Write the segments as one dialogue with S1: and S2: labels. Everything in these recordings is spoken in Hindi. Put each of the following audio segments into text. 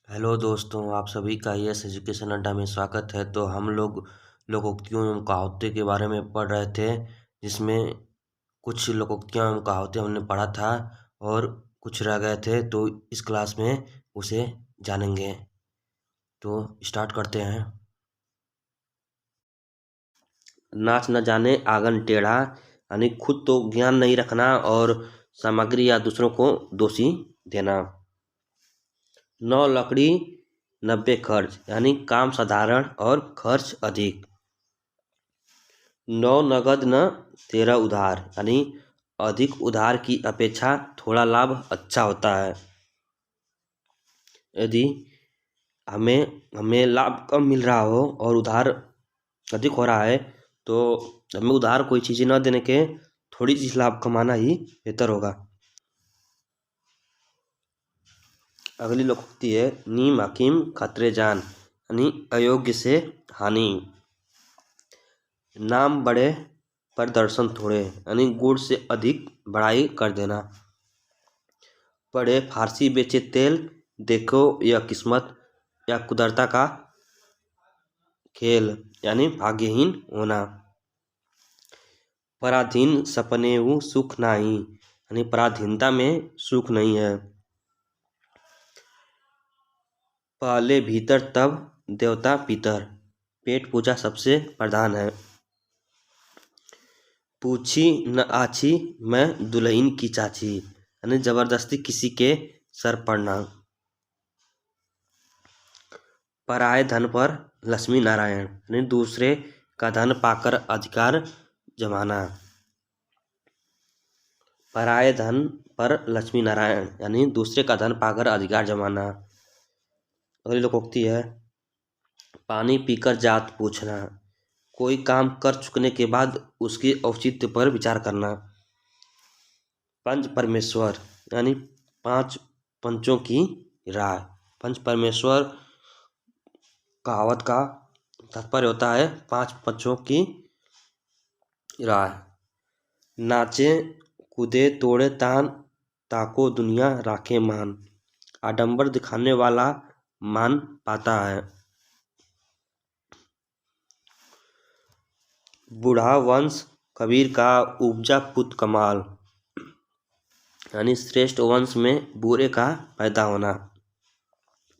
S1: हेलो दोस्तों, आप सभी का यस एजुकेशन अड्डा में स्वागत है। तो हम लोग लोकोक्तियों एवं कहावतें के बारे में पढ़ रहे थे, जिसमें कुछ लोकोक्तियाँ एवं कहावतें हमने पढ़ा था और कुछ रह गए थे। तो इस क्लास में उसे जानेंगे। तो स्टार्ट करते हैं। नाच न जाने आंगन टेढ़ा, यानी खुद तो ज्ञान नहीं रखना और सामग्री या दूसरों को दोषी देना। 9 लकड़ी 90 खर्च, यानी काम साधारण और खर्च अधिक। 9 नगद न 13 उधार, यानी अधिक उधार की अपेक्षा थोड़ा लाभ अच्छा होता है। यदि हमें लाभ कम मिल रहा हो और उधार अधिक हो रहा है, तो हमें उधार कोई चीज़ें न देने के थोड़ी सी लाभ कमाना ही बेहतर होगा। अगली लोकोक्ति है, नीम हकीम खतरे जान, यानी अयोग्य से हानि। नाम बढ़े पर दर्शन थोड़े, यानी गुड़ से अधिक बढ़ाई कर देना। पढ़े फारसी बेचे तेल, देखो यह किस्मत या कुदरता का खेल, यानी भाग्यहीन होना। पराधीन सपनेऊ सुख नाही, यानी पराधीनता में सुख नहीं है। पहले भीतर तब देवता पितर, पेट पूजा सबसे प्रधान है। पूछी न आछी मैं दुल्हन की चाची, यानी जबरदस्ती किसी के सर पड़ना। पराये धन पर लक्ष्मी नारायण, यानी दूसरे का धन पाकर अधिकार जमाना। पराये धन पर लक्ष्मी नारायण, यानी दूसरे का धन पाकर अधिकार जमाना। अगली लोकोक्ति है, पानी पीकर जात पूछना, कोई काम कर चुकने के बाद उसके औचित्य पर विचार करना। पंच परमेश्वर, यानी 5 पंचों की राय। पंच परमेश्वर कहावत का तात्पर्य होता है 5 पंचों की राय। नाचे कूदे तोड़े तान, ताको दुनिया राखे मान, आडंबर दिखाने वाला मान पाता है। बूढ़ा वंश कबीर का उपजा पुत कमाल, यानी श्रेष्ठ वंश में बूढ़े का पैदा होना।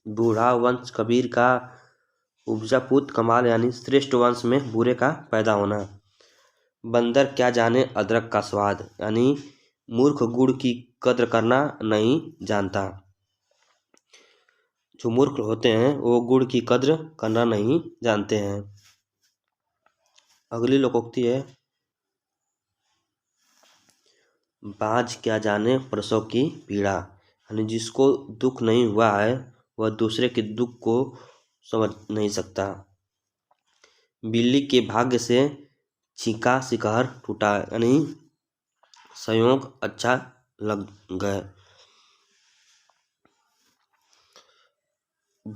S1: बूढ़ा वंश कबीर का उपजा पुत कमाल, यानी श्रेष्ठ वंश में बूढ़े का पैदा होना। बंदर क्या जाने अदरक का स्वाद, यानी मूर्ख गुड़ की कद्र करना नहीं जानता। जो मूर्ख होते हैं वो गुड़ की कद्र करना नहीं जानते हैं। अगली लोकोक्ति है, बाज क्या जाने प्रसव की पीड़ा, यानी जिसको दुख नहीं हुआ है वह दूसरे के दुख को समझ नहीं सकता। बिल्ली के भाग्य से छींका शिकार टूटा, यानी संयोग अच्छा लग गए।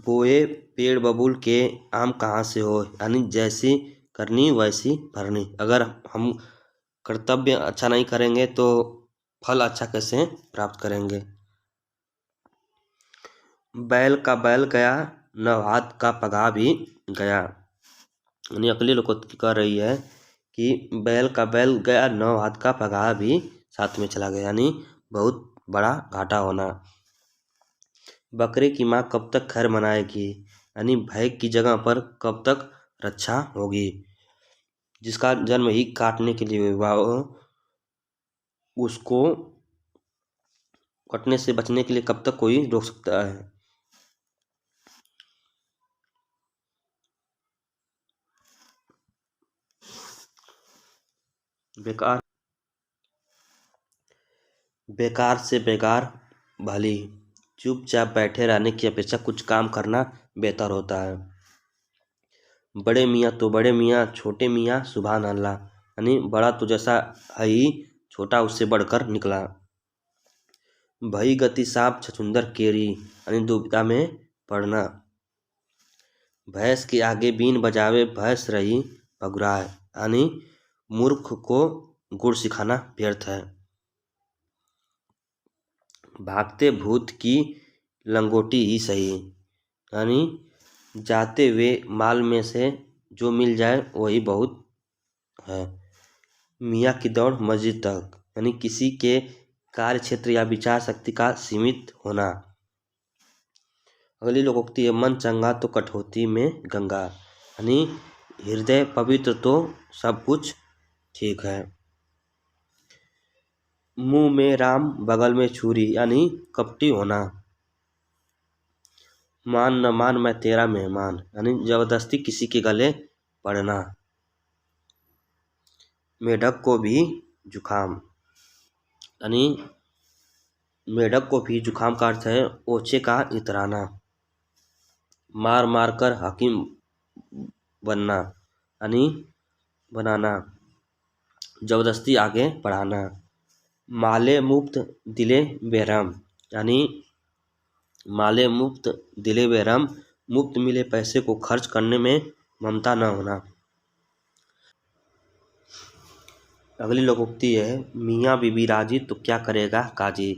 S1: बोए पेड़ बबूल के आम कहाँ से हो, यानी जैसी करनी वैसी भरनी। अगर हम कर्तव्य अच्छा नहीं करेंगे तो फल अच्छा कैसे प्राप्त करेंगे। बैल का बैल गया, नौहात का पगाह भी गया, यानी अगली लोकोक्ति कर रही है कि बैल का बैल गया, नौहात का पगाह भी साथ में चला गया, यानी बहुत बड़ा घाटा होना। बकरे की माँ कब तक खैर मनाएगी, यानी भय की जगह पर कब तक रक्षा होगी। जिसका जन्म ही काटने के लिए हुआ हो, उसको कटने से बचने के लिए कब तक कोई रोक सकता है। बेकार बेकार से बेकार भली, चुपचाप बैठे रहने की अपेक्षा कुछ काम करना बेहतर होता है। बड़े मियाँ तो बड़े मियाँ, छोटे मियाँ सुभान अल्लाह, यानी बड़ा तो जैसा है ही, छोटा उससे बढ़कर निकला। भई गति सांप छछूंदर केरी, यानी दुविधा में पड़ना। भैंस के आगे बीन बजावे भैंस रही पगुराए, यानी मूर्ख को गुड़ सिखाना व्यर्थ है। भागते भूत की लंगोटी ही सही, यानी जाते हुए माल में से जो मिल जाए वही बहुत है। मियाँ की दौड़ मस्जिद तक, यानी किसी के कार्य क्षेत्र या विचार शक्ति का सीमित होना। अगली लोकोक्ति है, मन चंगा तो कठौती में गंगा, यानी हृदय पवित्र तो सब कुछ ठीक है। मुंह में राम बगल में छुरी, यानी कपटी होना। मान न मान मैं तेरा मेहमान, यानी जबरदस्ती किसी के गले पड़ना। मेढक को भी जुखाम, यानी मेढक को भी जुखाम का अर्थ है ओछे का इतराना। मार मार कर हकीम बनना, यानी बनाना, जबरदस्ती आगे बढ़ाना। माले मुफ्त दिले बेरहम, यानी माले मुफ्त दिले बेरहम, मुफ्त मिले पैसे को खर्च करने में ममता न होना। अगली लोकोक्ति है, मियाँ बीबी राजी तो क्या करेगा काजी।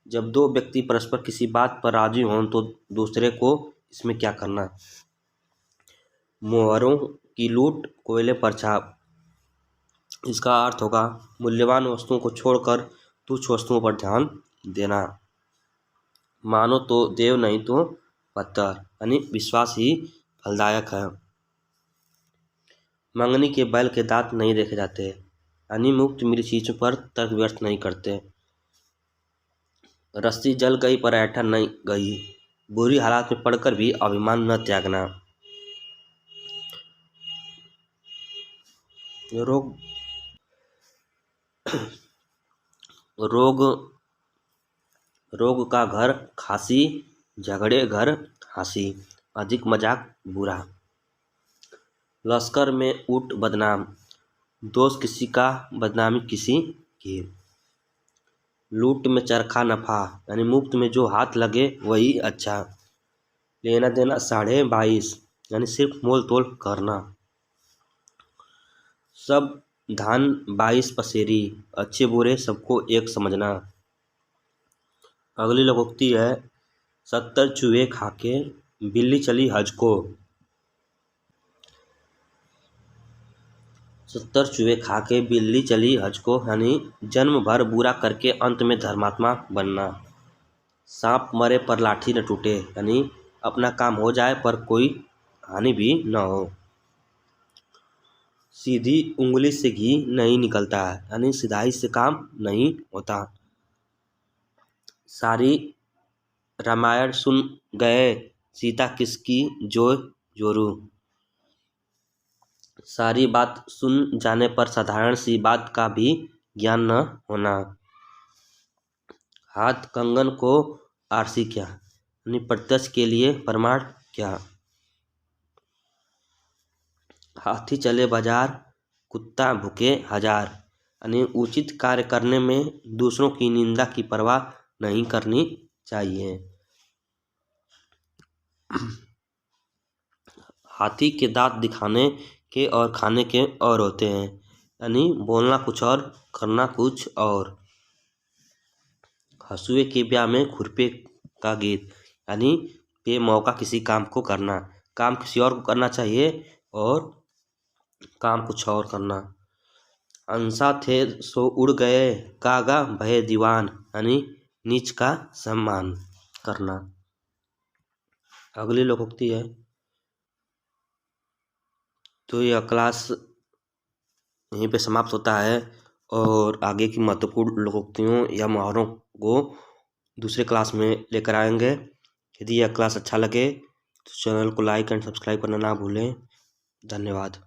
S1: जब दो व्यक्ति परस्पर किसी बात पर राजी हों तो दूसरे को इसमें क्या करना। मोहरों की लूट कोयले पर छाप, इसका अर्थ होगा मूल्यवान वस्तुओं को छोड़कर तुच्छ वस्तुओं पर ध्यान देना। मानो तो देव नहीं तो पत्थर, यानी विश्वास ही फलदायक है। मंगनी के बैल के दांत नहीं देखे जाते, यानी मुफ्त मिली चीजों पर तर्क व्यर्थ नहीं करते। रस्सी जल गई पर ऐठन नहीं गई, बुरी हालात में पड़कर भी अभिमान न त्यागना। रोग रोग रोग का घर खांसी, झगड़े घर हंसी, अधिक मजाक बुरा। लश्कर में ऊँट बदनाम, दोष किसी का बदनामी किसी की। लूट में चरखा नफा, यानी मुफ्त में जो हाथ लगे वही अच्छा। लेना देना 22.5, यानी सिर्फ मोल तोल करना। सब धान 22 पसेरी, अच्छे बुरे सबको एक समझना। अगली लोकोक्ति है, 70 चूहे खाके बिल्ली चली हज को। 70 चूहे खाके बिल्ली चली हज को, यानी जन्म भर बुरा करके अंत में धर्मात्मा बनना। सांप मरे पर लाठी न टूटे, यानी अपना काम हो जाए पर कोई हानि भी न हो। सीधी उंगली से घी नहीं निकलता है, यानी सिधाई से काम नहीं होता। सारी रामायण सुन गए सीता किसकी जो जोरू। सारी बात सुन जाने पर साधारण सी बात का भी ज्ञान न होना। हाथ कंगन को आरसी क्या, यानी प्रत्यक्ष के लिए प्रमाण क्या। हाथी चले बाजार कुत्ता भूखे हजार, यानी उचित कार्य करने में दूसरों की निंदा की परवाह नहीं करनी चाहिए। हाथी के दांत दिखाने के और खाने के और होते हैं, यानी बोलना कुछ और करना कुछ और। हंसुए के ब्याह में खुरपे का गीत, यानी बेमौका किसी काम को करना, काम किसी और को करना चाहिए और काम कुछ और करना। हंसा थे सो उड़ गए कागा भय दीवान, यानी नीच का सम्मान करना। अगली लोकोक्ति है, तो यह क्लास यहीं पे समाप्त होता है और आगे की महत्वपूर्ण लोकोक्तियों या मुहावरों को दूसरे क्लास में लेकर आएंगे। यदि यह क्लास अच्छा लगे तो चैनल को लाइक एंड सब्सक्राइब करना ना भूलें। धन्यवाद।